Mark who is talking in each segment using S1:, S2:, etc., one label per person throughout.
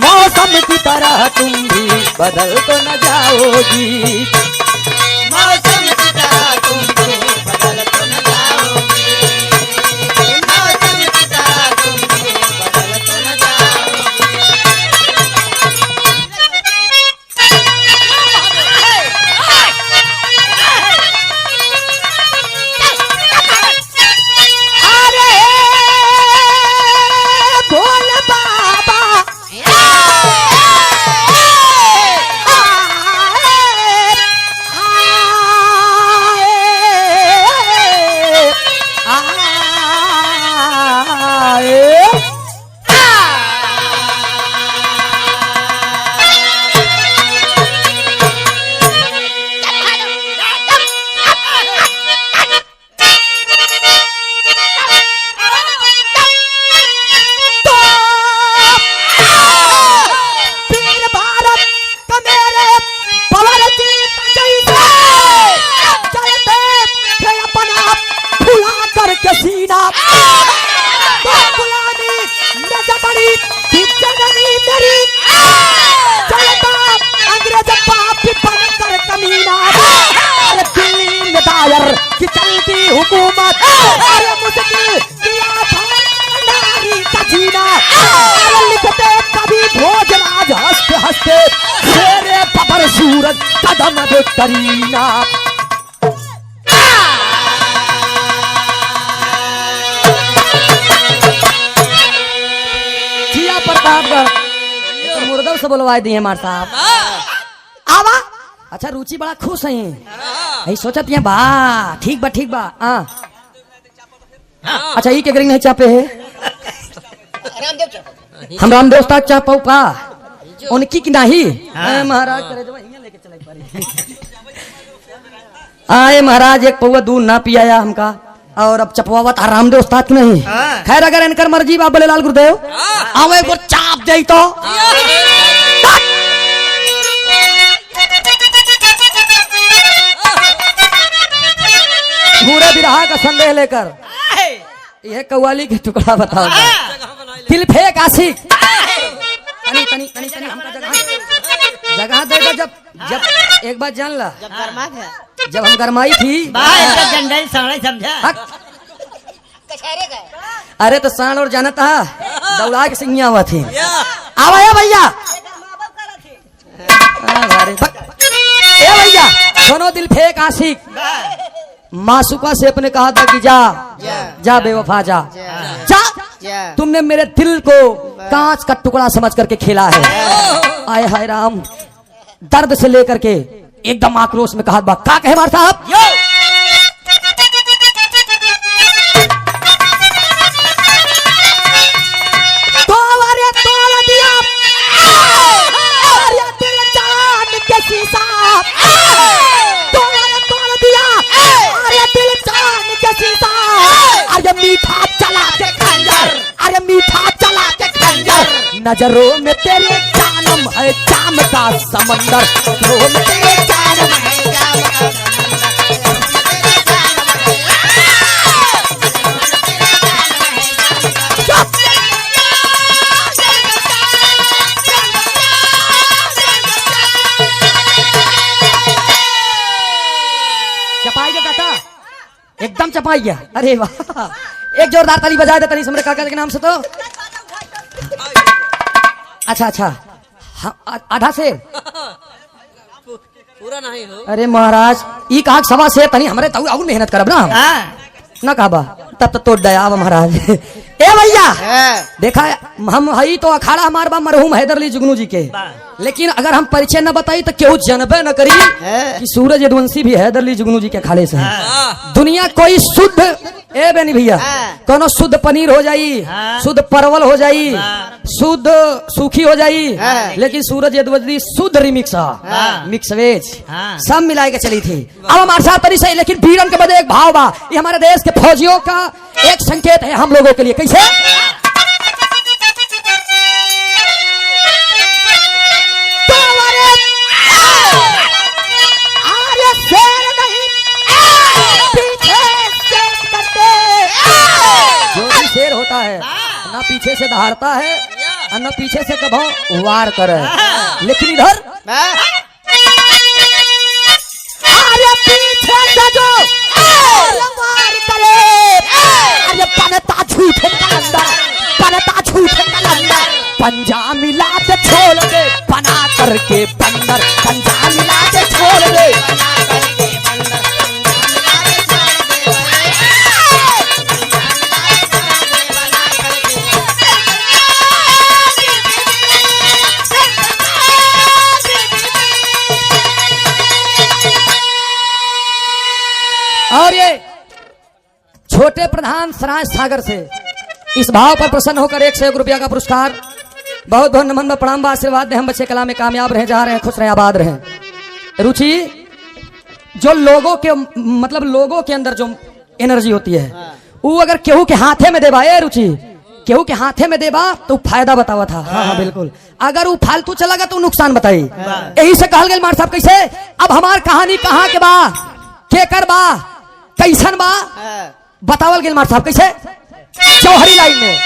S1: मौसम की तरह तुम भी बदल तो न जाओगी,
S2: मौसम की तरह तुम भी बदल तो न जाओगी, मौसम की तरह तुम भी बदल तो न जाओगी।
S1: अरे बोल बाबा की चलती हुकूमत, अरे मुश्किल किया था नारी का जीना, अरे लिखते कभी भोजराज हंसते हंसते, शेरे बबर सूरज कदम दे करीना। जिया प्रतापगढ़ मुर्दर से बुलवा दिए मार साहब। आवा अच्छा रुचि बड़ा खुश है, यही सोचत है बा ठीक बा अच्छा ये के गरी नहीं चापे है हम रामदेव तक चापाऊ का उनकी की नहीं महाराज करे जब यहाँ लेके चले पारी आए महाराज एक पौवा दूध ना पियाया हमका और अब चपवावा था रामदेव उस्ताद की नहीं। खैर अगर इनकर मर्जी बाबा लाल गुरुदेव आवे वो चाप दे तो पूरे बिरहा का संदेह लेकर यह कव्वाली के टुकड़ा बताओ दिल फेंक आशिक तनी तनी तनी तनी हमका जगह देगा जब एक बात जान ला जब हम गरमाई थी अरे तो सांड और जाना था दौड़ा के सिंगिया हुआ थी आवाया भैया भैया दोनों दिल फेंक आशिक मासूका से अपने कहा था कि जा बेवफा जा तुमने मेरे दिल को कांच का टुकड़ा समझ करके खेला है। आए हाय राम दर्द से लेकर के एकदम आक्रोश में कहा बा का कहे मार साहब तो अरे तोड़ दिया अरे दिल जान के शीशा तोड़ दिया अरे दिल जान के शीशा अरे मीठा चला के खंजर अरे मीठा चला के खंजर नजरों में तेरे जानम है जाम का समंदर नजरों में तेरे जानम है जाम का चपाई का काका एकदम चपाई गया। अरे वाह एक जोरदार ताली बजा दे तनी समरे काका के नाम से तो अच्छा हाँ आधा से
S2: पूरा नहीं हो।
S1: अरे महाराज ई कहा सवा से तनी हमरे ताऊ और मेहनत करब ना कहबा तब तो तोड़ दया महाराज ए भैया देखा हम हई तो अखाड़ा हमार बा मरहूम हैदरली जुगनू जी के लेकिन अगर हम परिचय न बताई तो केहू जनबे न करी कि सूरज यदुवंशी भी हैदरली जुगनू जी के अखाड़े से है। दुनिया कोई शुद्ध ए बेनी भैया कोनो शुद्ध पनीर हो जाई शुद्ध परवल हो जाई शुद्ध सूखी हो जाई लेकिन सूरज यदुवंशी शुद्ध रिमिक्स मिक्स वेज सब मिला के चली थी। अब हमारे साथ तरी सही लेकिन वीरन के बदे एक भाव बा ये हमारे देश के फौजियों का एक संकेत है हम लोगों के लिए कैसे करता है, ना पीछे से दहाड़ता है और न पीछे से कभो वार करे। लेकिन इधर अरे पीछे से जो वार करे, अरे पनता झूठे कलंदर, पनता झूठे कलंदर, पंजा मिला के छोड़ दे बना करके बंदर, पंजा मिला के छोड़ दे बना करके बंदर, और ये छोटे प्रधान सराज सागर से इस भाव पर प्रसन्न होकर 1 से 1 रुपया का पुरस्कार। बहुत बहुत नमन व प्रणाम व आशीर्वाद दे। हम बच्चे कला में कामयाब रहे, जा रहे हैं, खुश रहे, आबाद रहे। रुचि जो लोगों के मतलब लोगों के अंदर जो एनर्जी होती है वो अगर केहू के हाथे में देबा, ए रुचि केहू के हाथे में देबा तो फायदा बतावा था। हाँ बिल्कुल। अगर वो फालतू चलागा तो नुकसान बताई। यही से कहल गए मार साहब कैसे। अब हमार कहानी कहाँ के बा, के कर बा, कैसन बा बतावल गेल मार साहब कैसे। चौहरी लाइन में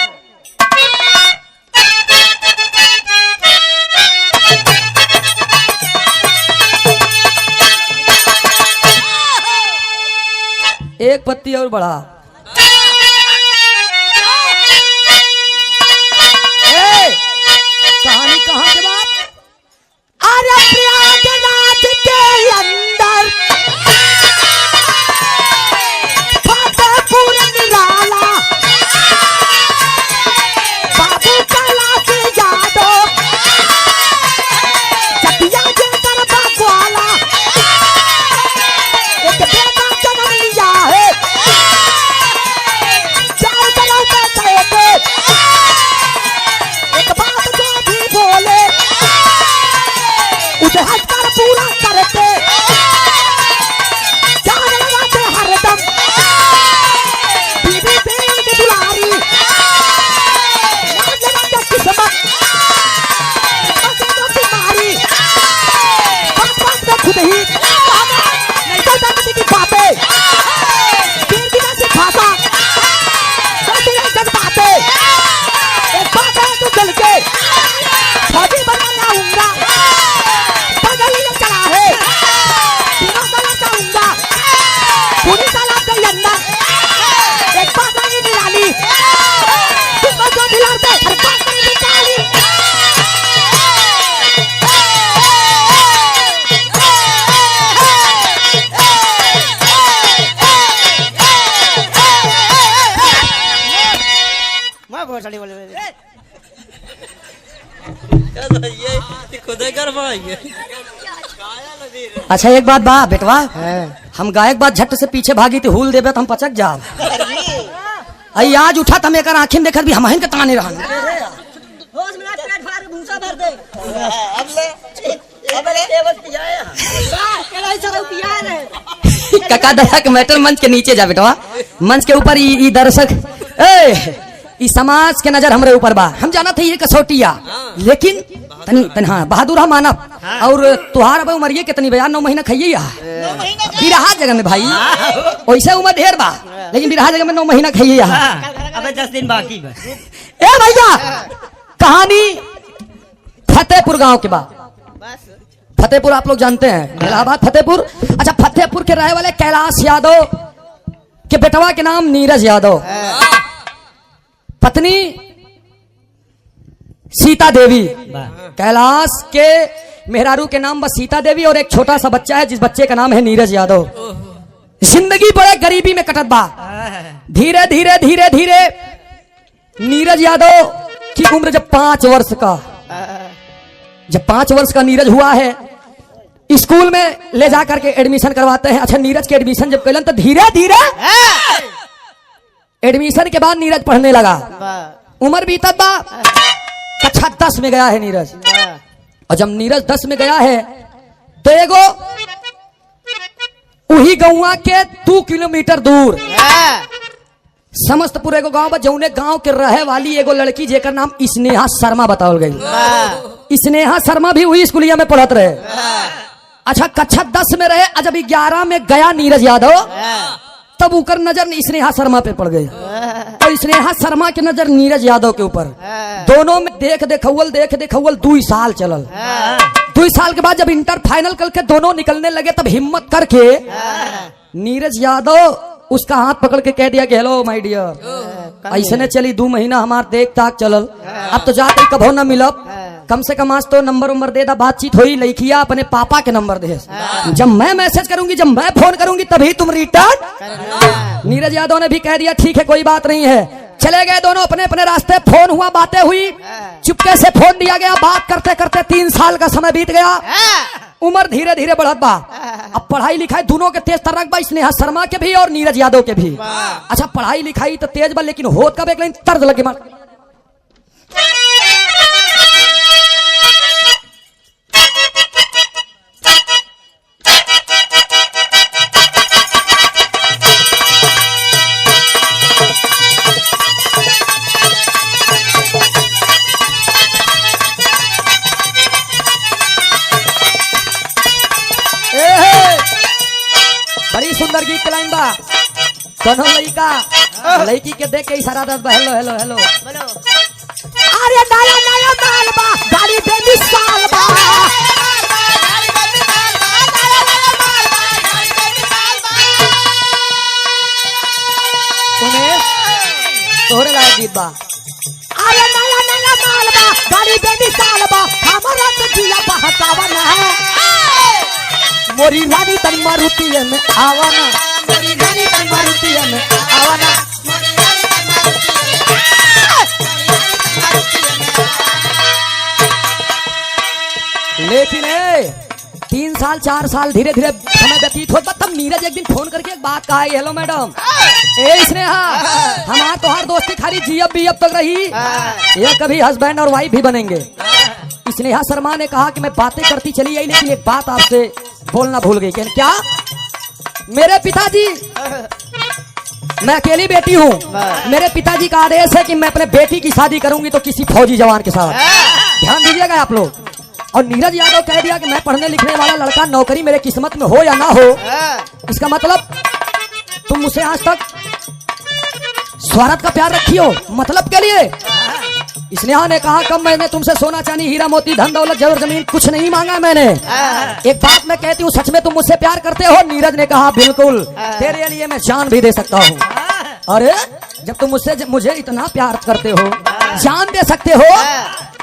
S1: एक पत्ती और बढ़ा। कहानी कहाँ के बाद, अरे प्रयागराज के अंदर फतेहपुर निराला, बाबू कैलाश यादव चटिया जेकर बागवाला, एक बेटा जन्म लिया है, 4 तरह के चौके, एक बात जो भी बोले उसे हंसकर पूरा करते, जान लगाते हरदम, बीवी बेल की दुलारी, लाज लगाते किस्मत, बसे तो बीमारी, बात बात में खुद ही नहीं करता किसी की बातें, तीर की ऐसी भाषा करती नहीं जज्बाते, एक बात है तो चल के फौजी बना लाऊंगा, बदल ही चला है, तीनों साल चाहूंगा, पूरी साल आपके अंदर, एक बात नहीं निराली, किस्मत जो दिलाते हर बात नहीं निकाली।
S2: मैं बहुत सारी बोले
S3: ये खुद कर पाएंगे।
S1: अच्छा एक बात बा बेटवा, हम गायक बात झट से पीछे भागी थी, हुल देबे तो हम पचक जाब। आई आज उठा तम एक आँखिन देखत भी हम के ताने रहन। काका दया के मैटर मंच के नीचे जा बेटवा, मंच के ऊपर ई दर्शक ई समाज के नजर हमरे ऊपर बा। हम जाना थे ये कसौटिया, लेकिन तनी हाँ बहादुर हम मानब। और तुहार अब उमरिए कितनी बयान 9 महीना खाइए बिरहा जगह में भाई, वैसे उम्र ढेर बा लेकिन बिरहा जगह में 9 महीना खाइए।
S3: अबे 10 दिन बाकी
S1: ए भैया कहानी फतेहपुर गांव के बाद। फतेहपुर आप लोग जानते हैं, इलाहाबाद फतेहपुर। अच्छा फतेहपुर के रहने वाले कैलाश यादव के बेटवा के नाम नीरज यादव, पत्नी सीता देवी। कैलाश के मेहरारू के नाम बस सीता देवी और एक छोटा सा बच्चा है जिस बच्चे का नाम है नीरज यादव। जिंदगी बड़े गरीबी में कटत बा। धीरे धीरे धीरे धीरे नीरज यादव की उम्र जब 5 वर्ष का, जब 5 वर्ष का नीरज हुआ है, स्कूल में ले जा करके एडमिशन करवाते हैं। अच्छा नीरज के एडमिशन जब कैलन तो धीरे धीरे एडमिशन के बाद नीरज पढ़ने लगा। उम्र बीतत बा, कक्षा 10 में गया है नीरज। और जब नीरज 10 में गया है तो एगो वही गौवा के 2 किलोमीटर दूर समस्तपुर एगो गांव बा, जौने गांव के रहे वाली एगो लड़की जेकर नाम स्नेहा शर्मा बतावल गई। स्नेहा शर्मा भी वही स्कूलिया में पढ़त रहे। अच्छा कक्षा 10 में रहे, जब 11 में गया नीरज यादव तब उकर नजर स्नेहा शर्मा पे पड़ गई। और स्नेहा शर्मा की नजर नीरज यादव के ऊपर। दोनों में देख देखौल 2 साल चलल। 2 साल के बाद जब इंटर फाइनल करके दोनों निकलने लगे तब हिम्मत करके नीरज यादव उसका हाथ पकड़ के कह दिया कि हेलो माय डियर, ऐसे ने चली 2 महीना हमार देख ताक चलल, अब तो जाते कभो न मिलब, कम से कम आज तो नंबर दे दा, बातचीत हुई, लड़किया अपने पापा के नंबर दे, जब मैं मैसेज करूंगी, जब मैं फोन करूंगी तभी तुम रिटर्न। नीरज यादव ने भी कह दिया ठीक है कोई बात नहीं है। चले गए दोनों अपने अपने रास्ते, फोन हुआ, बातें हुई, चुपके से फोन दिया गया, बात करते करते 3 साल का समय बीत गया। उम्र धीरे धीरे बढ़त बा, अब पढ़ाई लिखाई दोनों के तेज तर्राक बा, स्नेहा शर्मा के भी और नीरज यादव के भी। अच्छा पढ़ाई लिखाई तो तेज बा, लेकिन होत कब एक लाइन तर्ज लगे मार। बड़ी सुंदर गीत के लाइन बा। दोनों लड़की के देख के इशारा दस बा, हेलो हेलो हेलो, अरे नया नया माल बा, गाड़ी बेबी साल बा, तोहरे लायक गीत बा। अरे नया नया माल बा, गाड़ी बेबी साल बा, हमारा तो जिया बहकावन है, मोरी रानी तन मारुति में आवाना, मोरी रानी तन मारुति में आवाना। लेकिन 3 साल 4 साल धीरे धीरे समय व्यतीत होता, तब नीरज एक दिन फोन करके एक बात कहा, हेलो मैडम, ए स्नेहा, हमारा तो हर दोस्ती खाली जीएफ बीएफ तक रही, ये कभी हस्बैंड और वाइफ भी बनेंगे। स्नेहा शर्मा ने कहा कि मैं बातें करती चली आई, लेकिन एक बात आपसे बोलना भूल गई। क्या? मेरे पिताजी, मैं अकेली बेटी हूँ, मेरे पिताजी का आदेश है कि मैं अपने बेटी की शादी करूंगी तो किसी फौजी जवान के साथ। ध्यान दीजिएगा आप लोग। और नीरज यादव कह दिया कि मैं पढ़ने लिखने वाला लड़का, नौकरी मेरे किस्मत में हो या ना हो, इसका मतलब तुम मुझसे आज तक स्वार्थ का प्यार रखी हो, मतलब के लिए। स्नेहा ने कहा कब मैंने तुमसे सोना चांदी हीरा मोती धन दौलत जबर जमीन कुछ नहीं मांगा मैंने, एक बात मैं कहती हूँ, सच में तुम मुझसे प्यार करते हो? नीरज ने कहा बिल्कुल, तेरे लिए मैं जान भी दे सकता हूँ। अरे जब तुम मुझे इतना प्यार करते हो, जान दे सकते हो,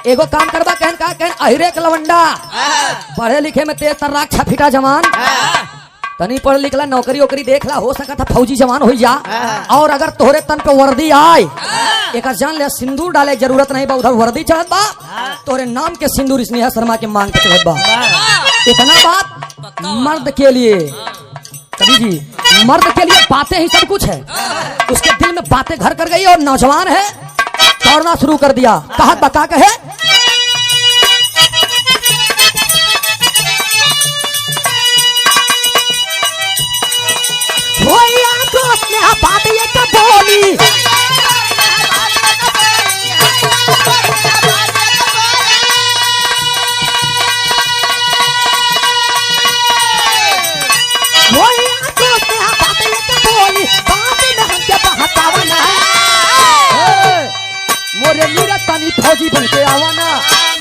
S1: एगो काम करवा, कहन अहिरे के लवंडा, पढ़े लिखे में तेज तर्राक छफीटा जवान, तनी पढ़ लिखला, नौकरी वोकरी देख ला, हो सका था फौजी जवान हो जा, और अगर तोहरे तन पे वर्दी आए, एक जान ले सिंदूर डाले की जरूरत नहीं बा, उधर वर्दी चढ़त बा, तोरे नाम के सिंदूर स्नेहा शर्मा के मांग के चढ़त बा। इतना बात मर्द के लिए, कभी जी मर्द के लिए बातें ही सब कुछ है। उसके दिल में बातें घर कर गई और नौजवान है, दौड़ना शुरू कर दिया। कहत बता कहे बात ये क्या बोली, मोरे नीरज तानी फौजी बन के आवाना,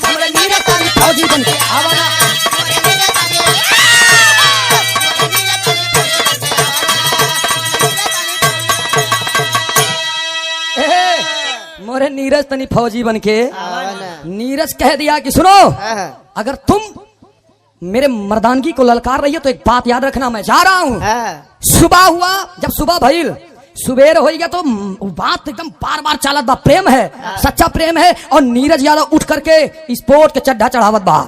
S1: मोरे नीरज तानी फौजी बन के आवाना। मोरे नीरज तनी फौजी बन के, नीरज कह दिया कि सुनो, अगर तुम मेरे मर्दानगी को ललकार रही हो तो एक बात याद रखना, मैं जा रहा हूँ। सुबह हुआ, जब सुबह भइल, सुबेर हो गया तो बात एकदम बार बार चालत बा, प्रेम है, सच्चा प्रेम है। और नीरज यादव उठ करके स्पोर्ट के चड्ढा चढ़ावत बा,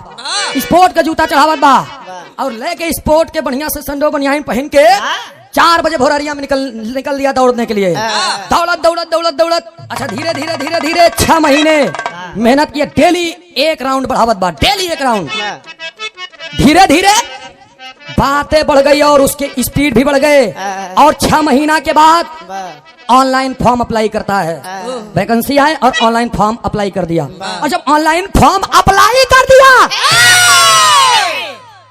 S1: स्पोर्ट का जूता चढ़ावत बा, और लेके स्पोर्ट के बढ़िया से संडो बनियान पहन के 4 बजे भोररिया में निकल दिया दौड़ने के लिए। दौड़त दौड़त दौड़त दौड़त, अच्छा धीरे धीरे धीरे धीरे 6 महीने मेहनत किए, डेली 1 राउंड बढ़ावत बा, डेली 1 राउंड। धीरे धीरे बातें बढ़ गई और उसके स्पीड भी बढ़ गए, और 6 महीना के बाद ऑनलाइन फॉर्म अप्लाई करता है, वैकेंसी आए और ऑनलाइन फॉर्म अप्लाई कर दिया। और जब ऑनलाइन फॉर्म अप्लाई कर दिया,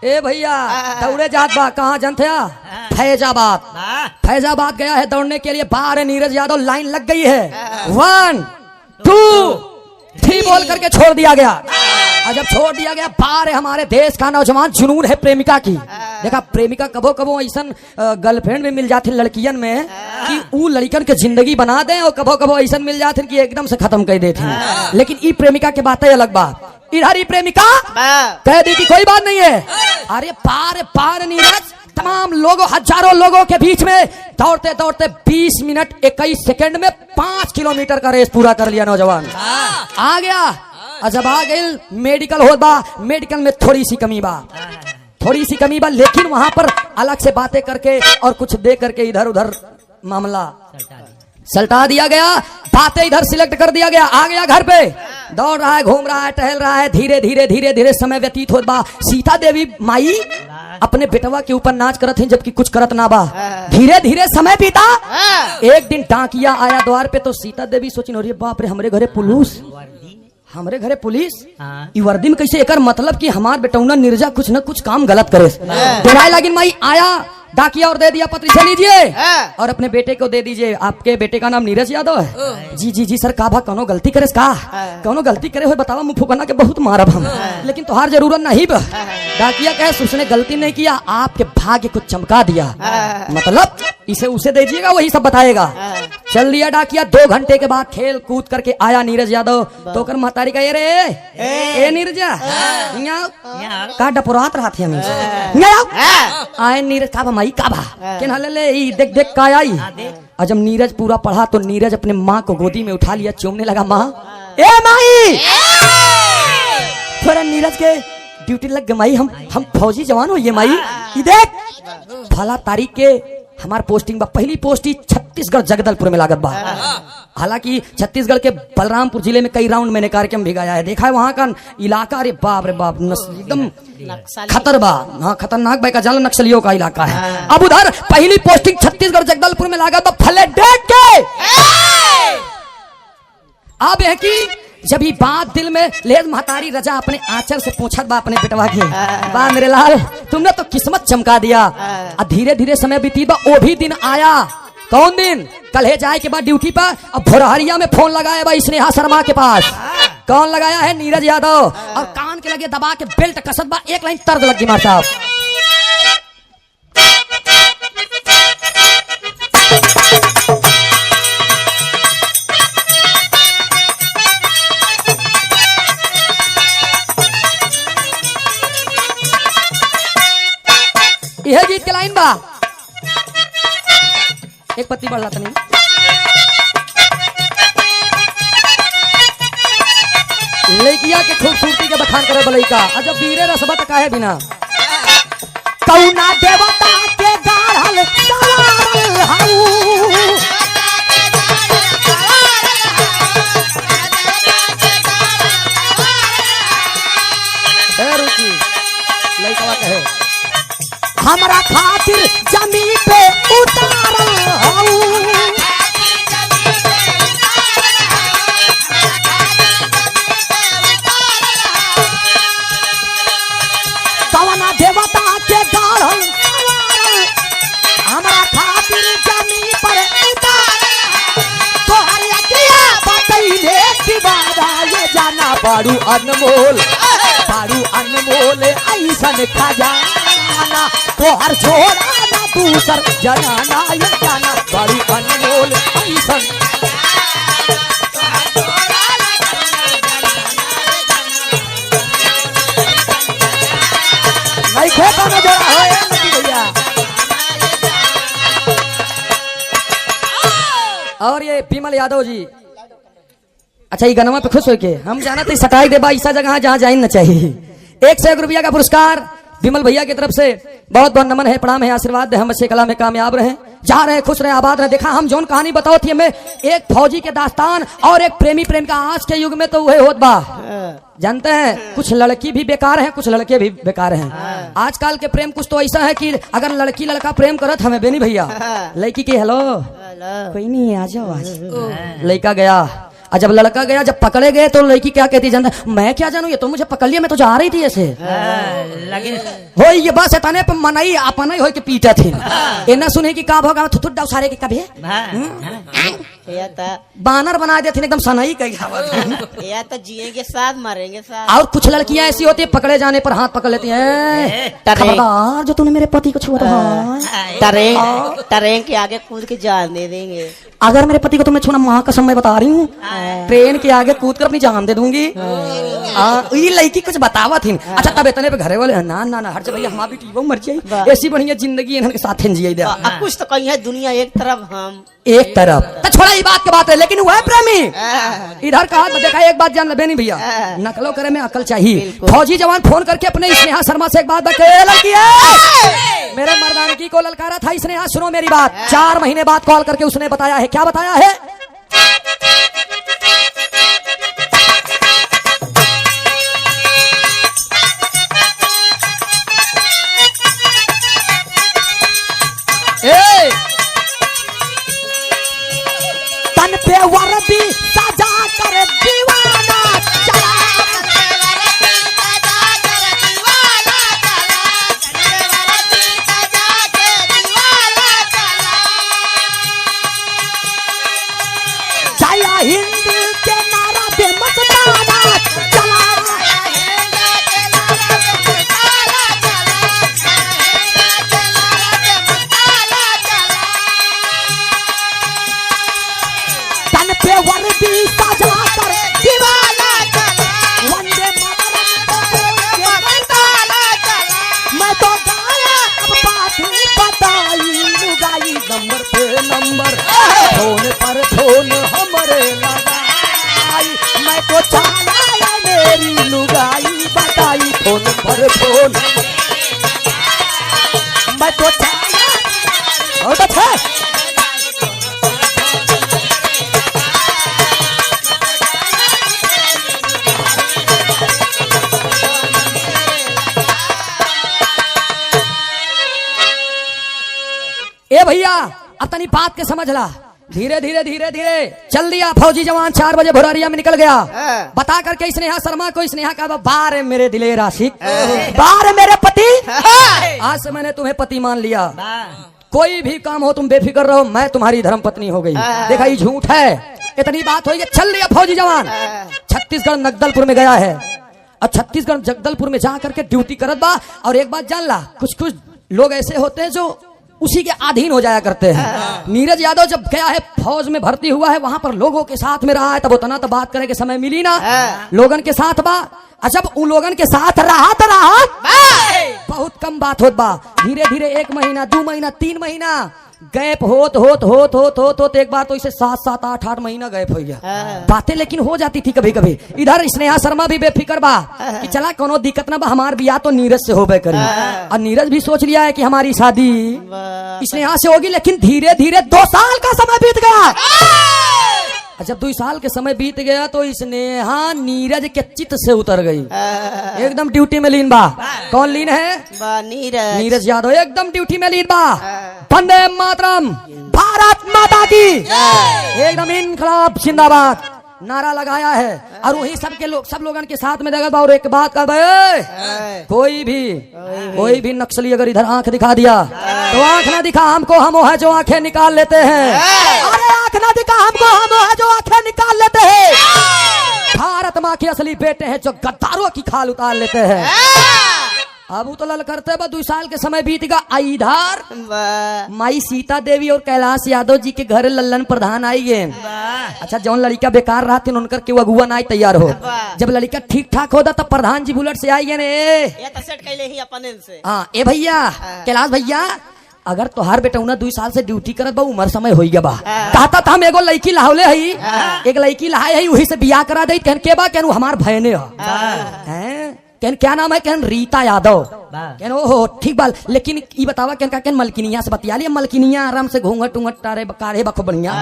S1: ए भैया दौड़े जात बा, कहाँ जनते फैजाबाद। फैजाबाद गया है दौड़ने के लिए, बाहर है नीरज यादव, लाइन लग गई है, 1 2 3 बोल करके छोड़ दिया गया। और जब छोड़ दिया गया, बाहर है हमारे देश का नौजवान, जुनून है प्रेमिका की। देखा प्रेमिका कबो कबो ऐसा गर्लफ्रेंड भी मिल जाती लड़कियन में कि वो लड़कन के जिंदगी बना दे, और कबो कबो ऐसा मिल जाते कि एकदम से खत्म कर देते। लेकिन ई प्रेमिका की बात है अलग बात। इधर ही प्रेमिका कह दी कि कोई बात नहीं है, अरे पार पार नीरज, तमाम लोगों, हजारों लोगों के बीच में दौड़ते दौड़ते 20 मिनट 21 सेकंड में 5 किलोमीटर का रेस पूरा कर लिया नौजवान। आ गया, और जब आ गई मेडिकल हो बा, मेडिकल में थोड़ी सी कमी बा, थोड़ी सी कमी बा, लेकिन वहां पर अलग से बातें करके और कुछ दे करके इधर उधर मामला सल्टा दिया गया, बातें इधर सिलेक्ट कर दिया गया। आ गया घर पे, दौड़ रहा है, घूम रहा है, टहल रहा है, धीरे धीरे धीरे धीरे समय व्यतीत हो बा। सीता देवी माई अपने बेटवा के ऊपर नाच करत हैं, जबकि कुछ करत ना बा। धीरे धीरे समय बीता, एक दिन डाकिया आया द्वार पे, तो सीता देवी सोची, अरे बाप रे, हमरे घरे पुलिस, हमरे घरे पुलिस, ई वर्दी में कैसे, एकर मतलब कि हमार बेटौना नीरजा कुछ न कुछ काम गलत करे। डराए लगी माई, आया डाकिया और दे दिया पत्र, से लीजिए और अपने बेटे को दे दीजिए, आपके बेटे का नाम नीरज यादव है। जी जी जी सर, का भा कौनो गलती करे, का कौनो गलती करे हो बतावा, मुंह फुकना के बहुत मारब हम, लेकिन तुहार जरूरत नहीं बा। डाकिया कहे उसने गलती नहीं किया, आपके भाग्य को चमका दिया, मतलब इसे उसे दीजिएगा, वही सब बताएगा। चल दिया डाकिया। 2 घंटे के बाद खेल कूद करके आया नीरज यादव, तो कर महतारी का, रे ए नीरजा का डपुरात रहा थी हमें आए नीरज का माई का भा के ना ले ई देख देख का आई। और जब नीरज पूरा पढ़ा तो नीरज अपने माँ को गोदी में उठा लिया, चूमने लगा, माँ ए माई, थोड़ा नीरज के ड्यूटी लग गई माई, हम फौजी जवान हो ये माई, ई देख भला तारीख के हमार पोस्टिंग बा, पहली पोस्टिंग छत्तीसगढ़ जगदलपुर में लागत बा। हालांकि छत्तीसगढ़ के बलरामपुर जिले में कई राउंड मैंने कार्यक्रम भी गाया है, देखा है वहां का इलाका, अरे बाप रे बाप, एकदम खतर बा, हाँ खतरनाक भाई का जल नक्सलियों का इलाका है। अब उधर पहली पोस्टिंग छत्तीसगढ़ जगदलपुर में लागत बा, फले डेट के। अब है कि जब ये बात दिल में ले, महतारी रजा अपने आंचल से पूछत बा अपने बेटवा के, बा मेरे लाल तुमने तो किस्मत चमका दिया। और धीरे धीरे समय बीती बा, वो भी दिन आया, कौन दिन, कल है जाए के बाद ड्यूटी पर, अब भोरहरिया में फोन लगाया बा स्नेहा शर्मा के पास। कौन लगाया है, नीरज यादव, और कान के लगे दबा के बेल्ट कसत बा, एक लाइन तर्द लग गई मार साहब। यह गीत के लाइन बा, एक पत्ती बढ़ जाता नहीं, लड़किया के खूबसूरती के बखान करे बलैका, अजब वीरे रसबा तका है बिना, कौना देवता के गाढ़ल सवारल हाऊ, रुचि लड़का कहे हमरा खातिर जमी पे उतारल हाऊ, कवना देवता के गाढ़ल सवारल, हमरा खातिर जमी पर उतारल, तोहर अकिया बतैले दीवाना, ये जाना बारू अनमोल, बारू अनमोल ऐसन खजाना, तोहर छोड़ा ना दूसर जनाना, ये जाना बारू अनमोल ऐसन, नहीं खेता में जोड़ा हो भैया। और ये विमल यादव जी, अच्छा ये गनमा पे खुश हो के हम जाना तो सटाई दे ऐसा जगह जहाँ जाए न चाहिए। 101 रुपया का पुरस्कार विमल भैया की तरफ से बहुत बहुत नमन है, प्रणाम है, आशीर्वाद है, हम अच्छे कला में कामयाब रहे, जा रहे खुश रहे, आबाद रहे। देखा हम जोन कहानी बताओ थी हमें, एक फौजी के दास्तान और एक प्रेमी प्रेम का, आज के युग में तो वही होत बा, जानते हैं कुछ लड़की भी बेकार हैं, कुछ लड़के भी बेकार हैं। आजकल के प्रेम कुछ तो ऐसा है कि अगर लड़की लड़का प्रेम करत हमें बेनी भैया, लड़की की हेलो कोई नहीं आ जाओ आज, लड़का गया और जब लड़का गया, जब पकड़े गए तो लड़की क्या कहती जानता, मैं क्या जानू, ये तो मुझे पकड़ लिया, मैं तो जा रही थी ऐसे।
S3: लगे
S1: हो ये बस तने पे मनाई अपना ही हो के पीटा थी। ये ना सुने कि का भोगा थुथुट डाउ सारे के कभी
S2: या तो
S1: बानर बना देते एकदम सनाई कही।
S2: या तो जिएंगे साथ मरेंगे साथ।
S1: और कुछ लड़कियां ऐसी होती है पकड़े जाने पर हाथ पकड़ लेती हैं, खबरदार जो तूने मेरे पति को छुआ था,
S2: ट्रेन के आगे कूद के जान दे देंगे।
S1: अगर मेरे पति को तुमने छूना, माँ का समय बता रही हूँ, ट्रेन के आगे कूद कर अपनी जान दे दूंगी। ये लड़की कुछ बतावा थी। अच्छा तब इतने पे घरे वाले ना ना ना हट जा भैया, हम भी टीबो मर जाए, ऐसी बढ़िया जिंदगी इनके साथ जिये दे।
S2: अब कुछ तो कहीं है दुनिया एक तरफ हम
S1: एक तरफ तो छोड़ा ये बात के बात है, लेकिन वह प्रेमी इधर कहा तो देखा, एक बात जान ले नहीं भैया, नकलो करे में अकल चाहिए। फौजी जवान फोन करके अपने स्नेहा शर्मा से एक बात लड़की है मेरे मर्दानगी को ललकारा था। स्नेहा सुनो मेरी बात, 4 महीने बाद कॉल करके उसने बताया है, क्या बताया है, तन पे वर्दी सजा कर दीवाना चला, जया हिंद के नारा पे मस्ताना चला, तन पे वर्दी सजा कर दीवाना चला, वंदे मैं तो गाया अब बात बताई, लुगाई नंबर पे नंबर, फोन पर फोन हमारे लगाई, मैं तो चाला मेरी लुगाई बताई, फोन पर फोन मैं तो चाला। और अच्छा ए भैया अब तनी बात के समझ ला, धीरे धीरे धीरे धीरे चल दिया। फौजी जवान 4 बजे भोररिया में निकल गया, बता करके स्नेहा शर्मा को, स्नेहा का बार मेरे दिलेर आशिक, बार मेरे पति, आज से मैंने तुम्हें पति मान लिया, कोई भी काम हो तुम बेफिक्र रहो, मैं तुम्हारी धर्म पत्नी हो गई। देखा ये झूठ है, इतनी बात हुई, चल दिया फौजी जवान। छत्तीसगढ़ नगदलपुर में गया है, और छत्तीसगढ़ जगदलपुर में जा करके ड्यूटी करत बा। और एक बात जान ला, कुछ कुछ लोग ऐसे होते हैं जो उसी के अधीन हो जाया करते हैं। नीरज यादव जब गया है फौज में भर्ती हुआ है, वहां पर लोगों के साथ में रहा है, तब उतना तो बात करने के समय मिली ना, लोगन के साथ बा। जब उन लोगन के साथ रहा तो रहा, बहुत कम बात होत बा। धीरे धीरे 1 महीना 2 महीना 3 महीना गैप होत होत होत होत होत होत एक बार तो इसे 7 8 8 महीना गैप हो गया। बातें लेकिन हो जाती थी कभी कभी। इधर स्नेहा शर्मा भी बेफिक्र बा कि चला कोनो दिक्कत ना बा, हमार बियाह तो नीरज से होबे करी। और नीरज भी सोच लिया है कि हमारी शादी स्नेहा से होगी। लेकिन धीरे धीरे 2 साल का समय बीत गया। जब 2 साल के समय बीत गया तो स्नेहा नीरज के चित्त से उतर गई, एकदम ड्यूटी में लीन बा। कौन लीन है? नीरज यादव एकदम ड्यूटी में लीन बा। वंदे मातरम, भारत माता की, एकदम इनकलाब जिंदाबाद नारा लगाया है। और वही सबके लोग, सब लोगों के साथ में जगह बा। और एक बात का भाई, कोई भी नक्सली अगर इधर आंख दिखा दिया तो आंख ना दिखा हमको, हम वो है जो आंखें निकाल लेते हैं। अरे आंख ना दिखा हमको, हम वो है जो आंखें निकाल लेते हैं। भारत माँ के असली बेटे हैं जो गद्दारों की खाल उतार लेते हैं। अब तो लल करते बा 2 साल के समय बीत गया। इधर माई सीता देवी और कैलाश यादव जी के घर लल्लन प्रधान आई गए। अच्छा, जौन लड़का बेकार रहा थे उनकर के अगुआ ना तैयार हो। जब लड़का ठीक ठाक होता तब प्रधान जी बुलेट से आई गए। हाँ ए भैया कैलाश भैया, अगर तोहार बेटा उन्हें 2 साल से ड्यूटी करत बा, उम्र समय हो गया बा, कहता था हम एगो लड़की लाहौले हई, एक लड़की लाए हई, वही से बियाह करा दे। कहन के बा, कहन हमार बहने हैं। कहन क्या नाम है? कहन रीता यादव। कहन ओहो ठीक बाल, लेकिन ये बतावा कहन का, कहन मलकिनिया से बतिया लिया। मलकिनिया आराम से घूंघट उंघट टारे बकारे बखो बढ़िया।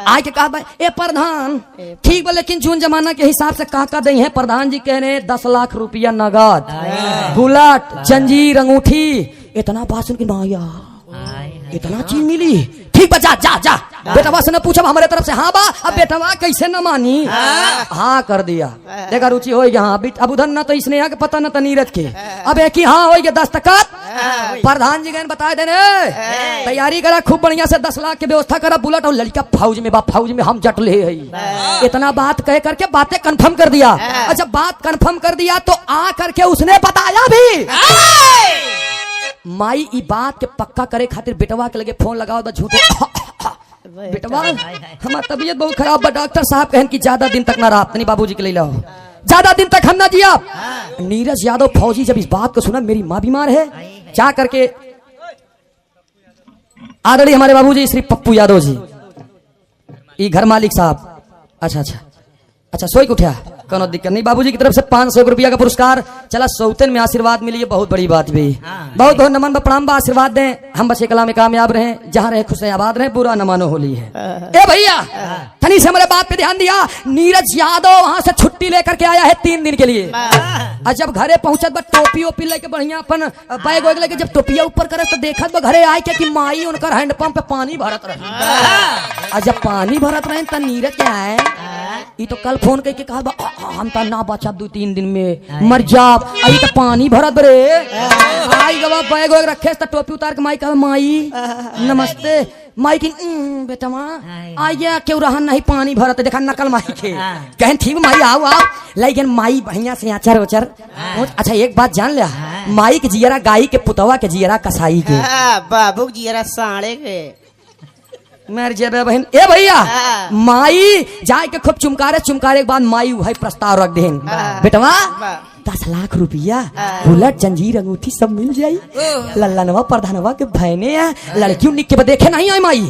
S1: आए के कहा ए प्रधान ठीक बा, लेकिन जून जमाना के हिसाब से का दई है? प्रधान जी कहने 10 लाख रुपया नगद, बुलेट, जंजीर, अंगूठी। इतना बात सुन के माया इतना चीज मिली। ठीक बा, जा जा जा। बेटवा से न पूछब हमारे तरफ से हाँ बा। अब बेटवा कैसे न मानी, हाँ कर दिया। देखा रुचि हो गया। हाँ अब उधर न तो स्नेहा के पता न तो नीरज के। अब एक ही हाँ हो गया दस्तखत। प्रधान जी गए बता देने तैयारी करा खूब बढ़िया से 10 लाख की व्यवस्था करा। बुलेट और लड़का फौज में बा, फौज में हम जट ले है। इतना बात कह करके बातें कंफर्म कर दिया। और जब बात कंफर्म कर दिया तो आ करके उसने बताया भी। माई ई बात के पक्का करे खातिर बेटवा के लगे फोन लगाओ तो झूठे बेटवा हमार तबीयत बहुत खराब बा, डॉक्टर साहब कहन कि ज्यादा दिन तक ना रहा तनी बाबूजी के ले लाओ, ज्यादा दिन तक हम ना जिया। नीरज यादव फौजी जब इस बात को सुना मेरी माँ बीमार है, जा करके आदरणीय हमारे बाबूजी श्री पप्पू यादव जी ई घर मालिक साहब, अच्छा सोई उठा कोनो दिक्कत नहीं। बाबूजी की तरफ से 500 रुपया का पुरस्कार चला। सौतन में आशीर्वाद मिली, बहुत बड़ी बात भी। बहुत बहुत नमन प्रणाम बा, आशीर्वाद दें। हम बच्चे कला में कामयाब रहे, जहाँ रहे खुश रहे, आबाद रहे, बुरा न मानो होली है। ए भैया तनी से हमारे बात पे ध्यान दिया। नीरज यादव वहां से छुट्टी लेकर के आया है 3 दिन के लिए। और जब घरे पहुंचत बा टोपी ओपी लेके बढ़िया अपन बैग वैग लेके जब टोपिया ऊपर करे तो देखत बा घरे आए कि माई उनकर हैंडपंप पे पानी भरत रहे। और जब पानी भरत रहे तो नीरज क्या है ये तो कल फोन करके कहा बा हम तो ना बचा 2-3 दिन में मर जाब। आई तो पानी भरत बरे आई गवा बैग वैग रखे तो टोपी उतार के माई कहा माई नमस्ते। माई की बेटा माँ आइया क्यों रहा नहीं पानी भरत, देखा नकल माई के कहन ठीक माई आओ आओ। लेकिन माई बढ़िया से आचर उचर। अच्छा एक बात जान लिया, माई के जियरा गाई के पुतवा के जियरा कसाई के
S2: बाबू जियरा साढ़े के
S1: मर जेबे बहन। ए भैया माई जाए के खूब चुमकारे के बाद माई वही प्रस्ताव रख देन बेटवा 10 लाख रुपया बुलेट जंजीर अंगूठी सब मिल जाई। लल्लनवा प्रधानवा के बहने लड़की निक के देखे नहीं आई माई,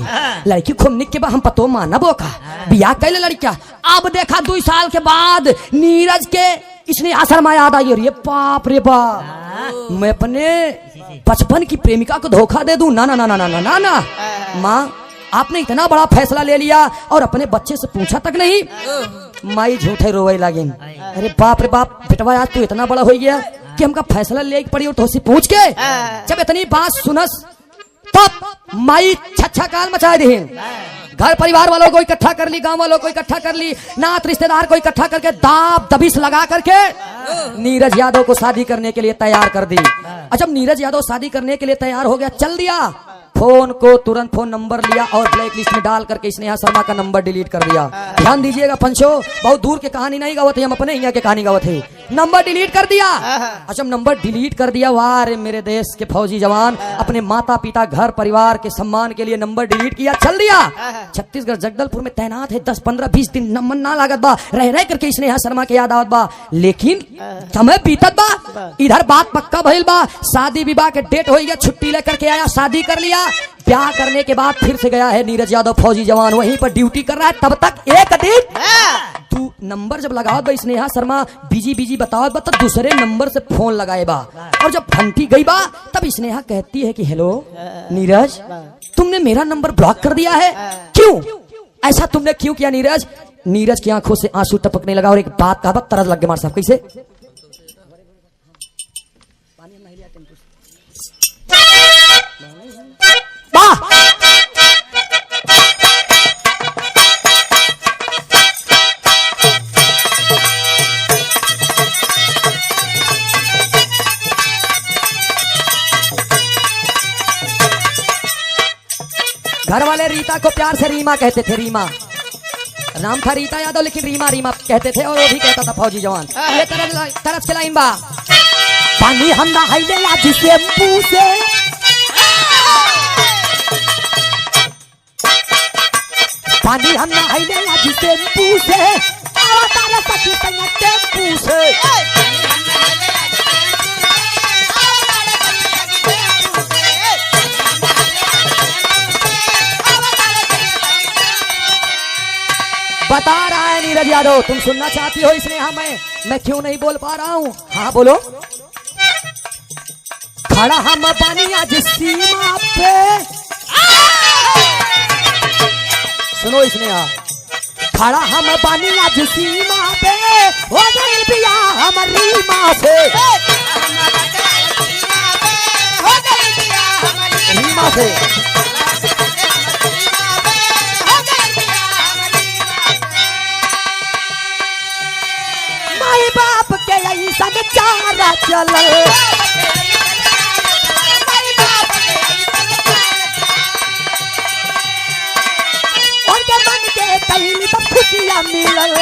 S1: लड़की खूब निक के हम पतो माना बोका बियाह कैले लड़किया। अब देखा 2 साल के बाद नीरज के इसने आसर में याद आई। अरे बाप रे बाप, मैं अपने बचपन की प्रेमिका को धोखा दे दूं? ना ना ना ना ना ना ना माँ, आपने इतना बड़ा फैसला ले लिया और अपने बच्चे से पूछा तक नहीं। माई झूठे रोवे लगिन। अरे बाप रे बाप बेटवा आज तू इतना बड़ा हो गया कि हमका फैसला ले पड़ी और तो पूछ के। जब इतनी बात सुनस तब माई छच्छा काल मचा दी। घर परिवार वालों को इकट्ठा कर ली, गांव वालों को इकट्ठा कर ली, नात रिश्तेदार को इकट्ठा करके दाब दबिश लगा करके नीरज यादव को शादी करने के लिए तैयार कर दी। जब नीरज यादव शादी करने के लिए तैयार हो गया, चल दिया फोन को तुरंत फोन नंबर लिया और ब्लैक लिस्ट में डाल करके स्नेहा शर्मा का नंबर डिलीट कर दिया। ध्यान दीजिएगा पंचो, बहुत दूर की कहानी नहीं गावत है, हम अपने यहाँ की कहानी गावत है। नंबर डिलीट कर दिया। अच्छा नंबर डिलीट कर दिया, वाह रे मेरे देश के फौजी जवान, अपने माता पिता घर परिवार के सम्मान के लिए नंबर डिलीट किया, चल दिया। छत्तीसगढ़ जगदलपुर में तैनात है। 10-15-20 दिन नंबर ना लागत बा, रह करके स्नेहा शर्मा के याद आवत बा। लेकिन समय बीतत बा, इधर बात पक्का भइल बा, शादी विवाह के डेट हो गया, छुट्टी लेकर के आया, शादी कर लिया। ब्याह करने के बाद फिर से गया है नीरज यादव फौजी जवान, वहीं पर ड्यूटी कर रहा है। तब तक एक दिन तू नंबर जब लगाओ बा स्नेहा शर्मा बिजी बताओ बा, तो दूसरे नंबर से फोन लगाए बा। और जब घंटी गई बा तब स्नेहा कहती है कि हेलो नीरज, तुमने मेरा नंबर ब्लॉक कर दिया है, क्यों? ऐसा तुमने क्यों किया नीरज? नीरज की आंखों से आंसू टपकने लगा और एक बात कहा, तरस लग गया मार साहब। कैसे? घर वाले रीता को प्यार से रीमा कहते थे। रीमा नाम था रीता यादव, लेकिन रीमा रीमा कहते थे। और वो भी कहता था फौजी जवान। ये तरफ के लाइन बा, पानी हम ना हाइले जिसे मुंह से, पानी हम ना हाइले जिसे मुंह से, तारा सखी संग टेम्पू से। बता रहा है नीरज यादव, तुम सुनना चाहती हो इसलिए हाँ मैं क्यों नहीं बोल पा रहा हूँ? हाँ बोलो। खड़ा हम पानी आज सीमा पे, सुनो इसने हाँ, खड़ा हम पानी आज सीमा पे, हो गई बिया हम रीमा से, रीमा से। माई बाप के ऐसा चारा चलल उनके मन के कहीं तो खुशियां मिलल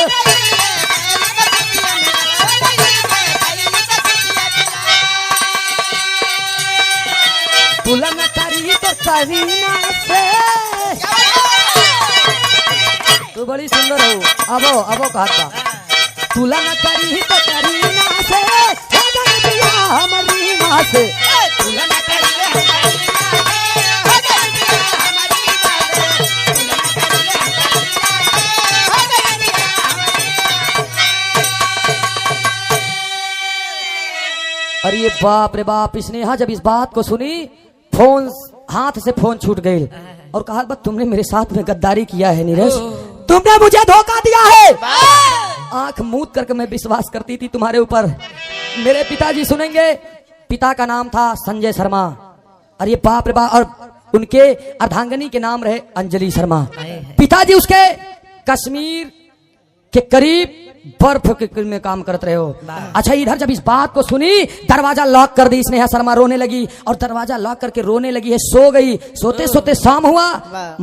S1: तुलन करी तो सरीना से तू बड़ी सुंदर हो अबो कहता तुलन करी तो सरीना से लगन दिया हमारी माँ से तुलन करी अरे ये बाप रे बाप स्नेहा जब इस बात को सुनी फोन हाथ से फोन छूट गई और कहा बस तुमने मेरे साथ में गद्दारी किया है नीरज तुमने मुझे धोखा दिया है आंख मूंद करके मैं विश्वास करती थी तुम्हारे ऊपर मेरे पिताजी सुनेंगे पिता का नाम था संजय शर्मा अरे ये बाप रे बाप और उनके अर्धांगनी के नाम रहे अंजलि शर्मा पिताजी उसके कश्मीर के करीब बर्फ के में काम करते रहे हो अच्छा इधर जब इस बात को सुनी दरवाजा लॉक कर दी स्नेहा शर्मा रोने लगी और दरवाजा लॉक करके रोने लगी है सो गई सोते सोते शाम हुआ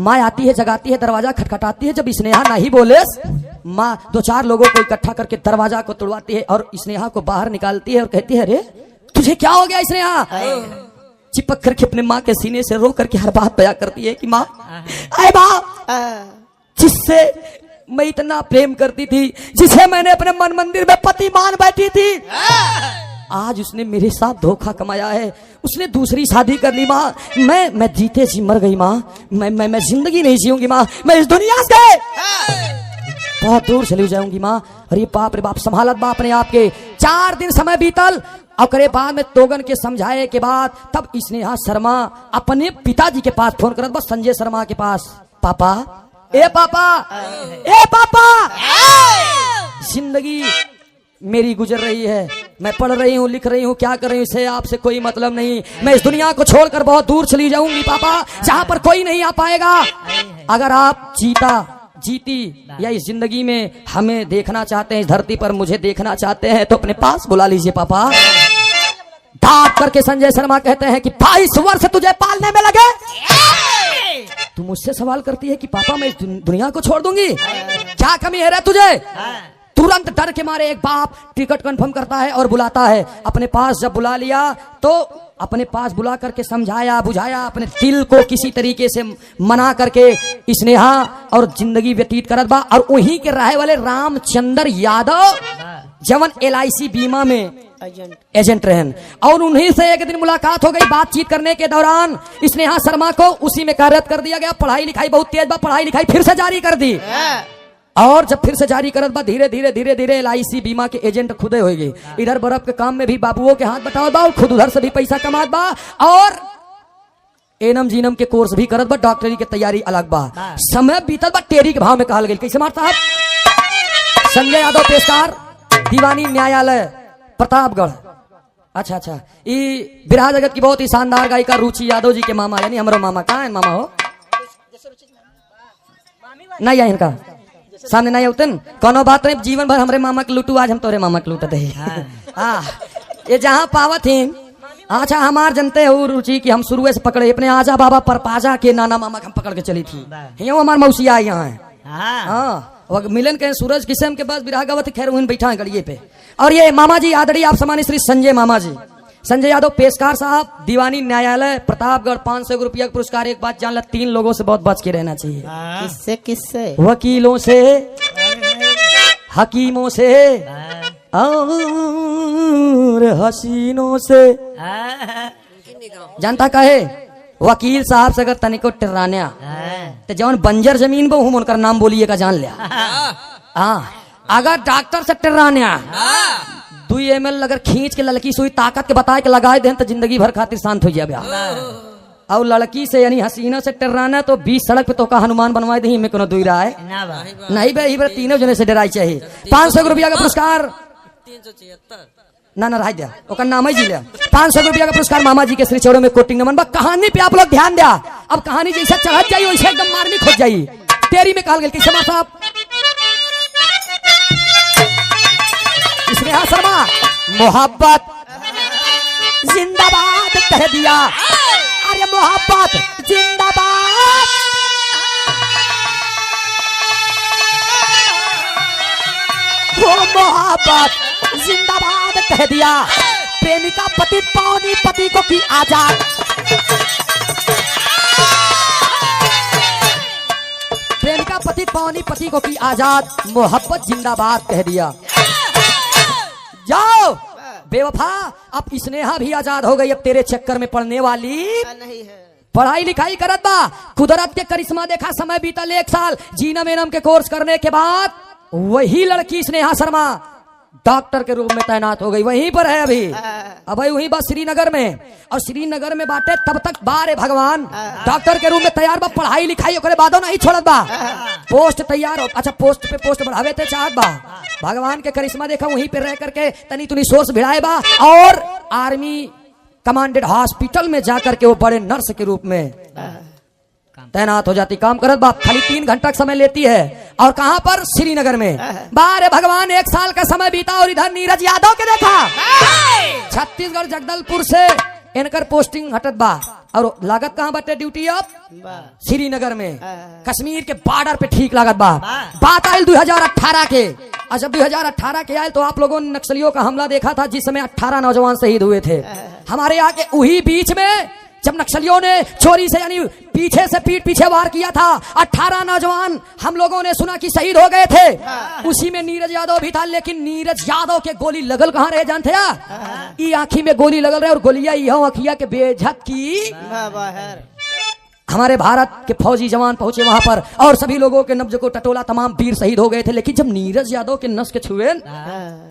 S1: माँ आती है जगाती है दरवाजा खटखटाती है जब स्नेहा नहीं बोले माँ 2-4 लोगों को इकट्ठा करके दरवाजा को तोड़वाती है और स्नेहा को बाहर निकालती है और कहती है अरे तुझे क्या हो गया स्नेहा चिपक करके अपने माँ के सीने से रो करके हर बात बयां करती है कि माँ अरे बाप जिससे मैं इतना प्रेम करती थी जिसे मैंने अपने मन मंदिर में पति मान बैठी थी आज उसने मेरे साथ धोखा कमाया है उसने दूसरी शादी कर ली माँ मैं जीते जी मर गई माँ मैं जिंदगी नहीं जीऊंगी माँ मैं इस दुनिया से बहुत दूर चली जाऊंगी माँ अरे बाप रे बाप संभालत बाप ने आपके 4 दिन समय बीतल और करे बाद में तोगन के समझाए के बाद तब स्नेहा शर्मा अपने पिताजी के पास फोन करत बस संजय शर्मा के पास पापा ए पापा जिंदगी मेरी गुजर रही है मैं पढ़ रही हूँ लिख रही हूँ क्या कर रही हूँ इसे आपसे कोई मतलब नहीं मैं इस दुनिया को छोड़कर बहुत दूर चली जाऊंगी पापा जहाँ पर कोई नहीं आ पाएगा अगर आप जीती या इस जिंदगी में हमें देखना चाहते हैं इस धरती पर मुझे देखना चाहते हैं तो अपने पास बुला लीजिए पापा डांट करके संजय शर्मा कहते हैं कि 22 वर्ष तुझे पालने में लगे तू मुझसे सवाल करती है कि पापा मैं इस दुनिया को छोड़ दूंगी क्या कमी है रे तुझे तुरंत डर के मारे एक बाप टिकट कंफर्म करता है और बुलाता है अपने पास जब बुला लिया तो अपने पास बुला करके समझाया बुझाया अपने दिल को किसी तरीके से मना करके स्नेहा और जिंदगी व्यतीत करत बा और वहीं के रहे वाले रामचंद्र यादव जवन LIC बीमा में एजेंट रहन और उन्हीं से एक दिन मुलाकात हो गई बातचीत करने के दौरान स्नेहा शर्मा को उसी में कार्यरत कर दिया गया पढ़ाई लिखाई बहुत तेज बा पढ़ाई लिखाई फिर से जारी कर दी और जब फिर से जारी करत बा धीरे धीरे LIC बीमा के एजेंट खुदे हो गए इधर बर्फ के काम में भी बाबुओं के हाथ बटाव बा खुद उधर से भी पैसा कमात बा और एनम जीनम के कोर्स भी करत बा डॉक्टरी की तैयारी अलग बा समय बीतत बा टेरी के भाव में कहल गई कैसे मार साहब संजय यादव पेशकार दीवानी न्यायालय प्रतापगढ़ अच्छा ये बिरहा जगत की बहुत ही शानदार गायिका रुचि यादव जी के मामा यानी हमारो मामा कहाँ है मामा हो नहीं है इनका सामने नहीं उतन कोनो बात नहीं जीवन भर हमारे मामा के लूटू आज हम तोरे मामा के लूटते हैं ये जहाँ पावत है अच्छा हमार जनते हो रुचि की हम शुरू से पकड़े अपने आजा बाबा परपाजा के नाना मामा हम पकड़ के चली थी यो हमार मौसिया यहाँ है हाँ मिलन के सूरज किस्म के पास बिरहा गवत खैर उन बैठा है गड़िए पे और ये मामा जी आदरणीय आप सम्मानित श्री संजय मामा जी संजय यादव पेशकार साहब दीवानी न्यायालय प्रतापगढ़ 500 रुपया का पुरस्कार एक बात जान ला 3 लोगों से बहुत बच के रहना चाहिए
S2: किससे
S1: वकीलों से हकीमों से और हसीनों से जानता कहे वकील साहब से अगर तनिको टिरान्या तो जौन बंजर जमीन बो हम उनका नाम बोलिए का जान लिया अगर डॉक्टर से टिरान्या 2 ml अगर खींच के लड़की सुई ताकत के बताए के लगाए दें तो जिंदगी भर खातिर शांत हो जाए और लड़की से यानी हसीना से टिराना तो 20 सड़क पे तो का हनुमान बनवाए दही में कोनो दुई रहा है नहीं भाई तीनों जने से डराई चाहिए 500 रुपया का पुरस्कार
S3: 376
S1: ना रह दिया ओकर नाम ही जी लिया 500 रुपया का पुरस्कार मामा जी के श्री चौड़ों में कोटिंग नमन बा कहानी पे आप लोग ध्यान दिया अब कहानी जैसा चढ़त जाइए वैसे एकदम मारनी खोज जाइए तेरी में कहल गई कैसे मां साहब स्नेहा शर्मा मोहब्बत जिंदाबाद कह दिया। अरे मोहब्बत जिंदाबाद। वो मोहब्बत जिंदाबाद कह दिया। प्रेमिका पति पावनी पति को की आजाद। प्रेमिका पति पावनी पति को की आजाद। मोहब्बत जिंदाबाद कह दिया। जाओ बेवफा, अब स्नेहा भी आजाद हो गई। अब तेरे चक्कर में पड़ने वाली
S2: नहीं है।
S1: पढ़ाई लिखाई करत बा। कुदरत के करिश्मा देखा। समय बीतल 1 साल। जीनम एनम के कोर्स करने के बाद वही लड़की स्नेहा शर्मा डॉक्टर के रूप में तैनात हो गई। वहीं पर है अभी। अब भाई वहीं बस श्रीनगर में। और श्रीनगर में बाटे तब तक बारे भगवान डॉक्टर के रूप में तैयार बा। पढ़ाई लिखाई ओकरे बादो नहीं छोड़त बा। पोस्ट तैयार हो। अच्छा पोस्ट पे पोस्ट बढ़ावे ते चाहत बा। भगवान के करिश्मा देखा वहीं पे रह करके तनी तुनी सोच भिड़ाए बा। और आर्मी कमांडेड हॉस्पिटल में जाकर के वो बड़े नर्स के रूप में तैनात हो जाती। काम करत बाप। खाली 3 घंटा का समय लेती है। और कहां पर? श्रीनगर में। बारे भगवान 1 साल का समय बीता। और इधर नीरज यादव के देखा छत्तीसगढ़ जगदलपुर से इनकर पोस्टिंग हटत बा। और लागत कहां बटे ड्यूटी? अब श्रीनगर में। कश्मीर के बॉर्डर पे ठीक लागत बा। बात आयल 2018 के। और जब 2018 के आयल तो आप लोगों ने नक्सलियों का हमला देखा था, जिस समय 18 नौजवान शहीद हुए थे हमारे यहाँ के। वही बीच में जब नक्सलियों ने चोरी से यानी पीछे से पीठ पीछे वार किया था, 18 नौजवान हम लोगों ने सुना कि शहीद हो गए थे। उसी में नीरज यादव भी था। लेकिन नीरज यादव के गोली लगल कहां रहे जानते हैं? ई आंखी में गोली लगल रहे। और गोलियां यह अखिया के बेझक की। हमारे भारत के फौजी जवान पहुंचे वहां पर और सभी लोगों के नब्ज को टटोला। तमाम वीर शहीद हो गए थे। लेकिन जब नीरज यादव के नस के छुए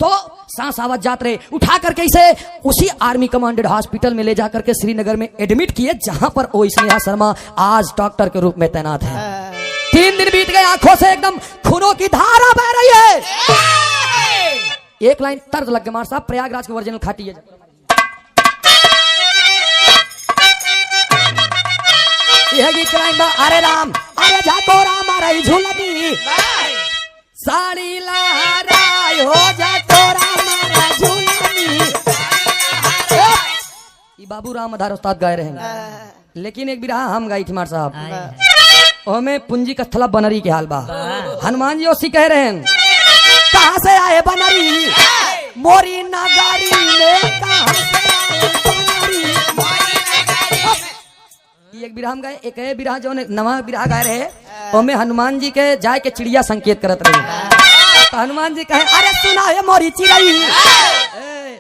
S1: तो सांस आवाज जात रहे। उठा करके इसे उसी आर्मी कमांडेड हॉस्पिटल में ले जाकर के श्रीनगर में एडमिट किए, जहां पर ओ स्नेहा शर्मा आज डॉक्टर के रूप में तैनात है। 3 दिन बीत गए। आंखों से एकदम खूनों की धारा बह रही है। एक लाइन तर्ज लग गए मार साहब। प्रयागराज के ओरिजिनल खाटी है। यह गीत लाइन बा। अरे राम अरे जाको राम अरे झूलनी साड़ी लहराई हो जाको राम अरे झूलनी। ये बाबू राम आधार उस्ताद गाए रहे। लेकिन एक बिरहा हम गाई थी मार साहब। ओमे पुंजी कस्थला बनरी के हाल बा। हनुमान जी उसी कह रहे हैं कहां से आए बनरी मोरी नगारी में। कहां से आए बनरी एक बिरहा गए। एक बिरहा जो नवा बिरहा गाय रहे ओमे हनुमान जी के जाए के चिड़िया संकेत करत रहे। तो हनुमान जी कहे अरे सुना है मोरी चिड़ई।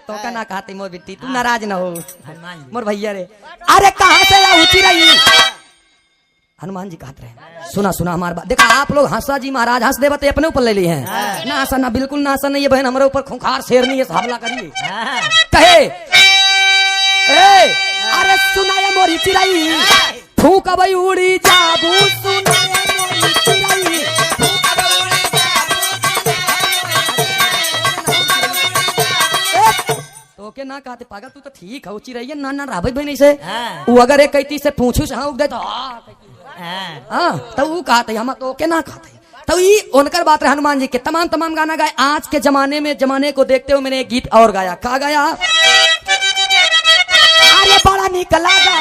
S1: तो का ना कहती मोर बिट्टी तू नाराज ना हो मोर भैया रे। अरे कहां से आऊ चिड़ई? हनुमान जी कहते रहे सुना सुना हमार बात। देखा आप लोग हंसा जी महाराज हंस देवते अपने ऊपर ले ली हैं। ना हंसा ना बिल्कुल ना हंसा नहीं। ये बहन हमारे ऊपर खुंखार शेरनी है हमला करिए। कहे अरे सुनाया मोरी चिड़ई फूक बई उड़ी जाबू। सुनाया मोरी चिड़ई तो के ना कहते पागल तू तो ठीक है चिड़ैया ना ना राबे भाई नहीं से। वो अगर एक कैती से पूछू से हाँ उग दे तो हाँ तो वो कहते हम तो के ना कहते। तो ये उनकर बात रहे। हनुमान जी के तमाम गाना गाए। आज के जमाने को देखते हुए मैंने एक गीत और गाया। कहा गाया? अरे बड़ा निकला गा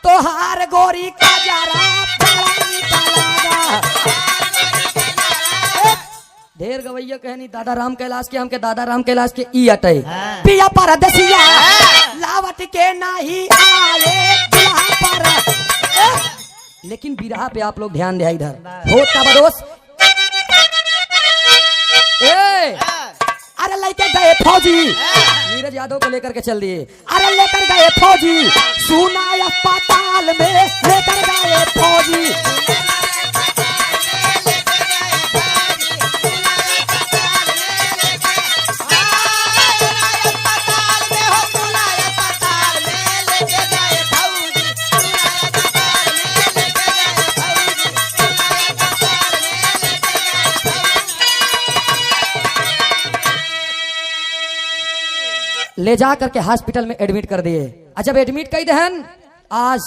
S1: तो हार गोरी का जारा बड़ा निकला गा। ढेर गवैया कहनी दादा राम कैलाश के हमके दादा राम कैलाश के ई अटै पिया परदेसिया लावट के नाही आए दुल्हा पर। लेकिन बिरहा पे आप लोग ध्यान दिया इधर होता बदोस। अरे लेके गए फौजी नीरज यादव को लेकर के चल दिए। अरे लेकर गए फौजी सुना अस्पताल में लेकर गए फौजी। ले जा करके हॉस्पिटल में एडमिट कर दिए। जब एडमिट कर दहन आज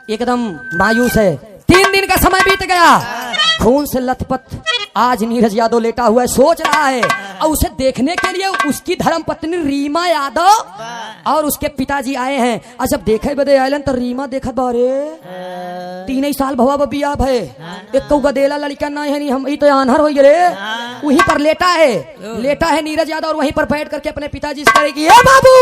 S1: एकदम मायूस है। 3 दिन का समय बीत गया। खून से लथपथ आज नीरज यादव लेटा हुआ है, सोच रहा है, और उसे देखने के लिए उसकी धर्म पत्नी रीमा यादव और उसके पिताजी आए हैं। और जब देखे बदे आयलन तो रीमा देखत बारे 3 साल भवा बबिया भय, एक गदेला लड़का नहीं है, नहीं हम ई तो आन्हर हो गए। वहीं पर लेटा है नीरज यादव, और वहीं पर बैठ करके अपने पिताजी से कहेगी, ए बाबू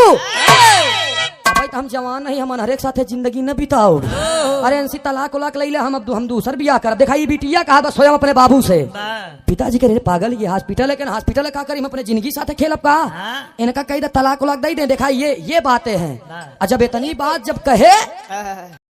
S1: भाई तो हम जवान नहीं, हम अनहरे के साथ जिंदगी न बिताओ। अरे अंसी तलाक उलाक ले हम अब हम दूसर बियाह कर। देखा ये बिटिया कहा बस स्वयं अपने बाबू से। पिताजी कह रहे पागल ये हॉस्पिटल है, हॉस्पिटल है का करी हम अपने जिंदगी साथ खेलब का। इनका कही तलाक उलाक दे दे। देखा ये बातें हैं। जब इतनी बात जब कहे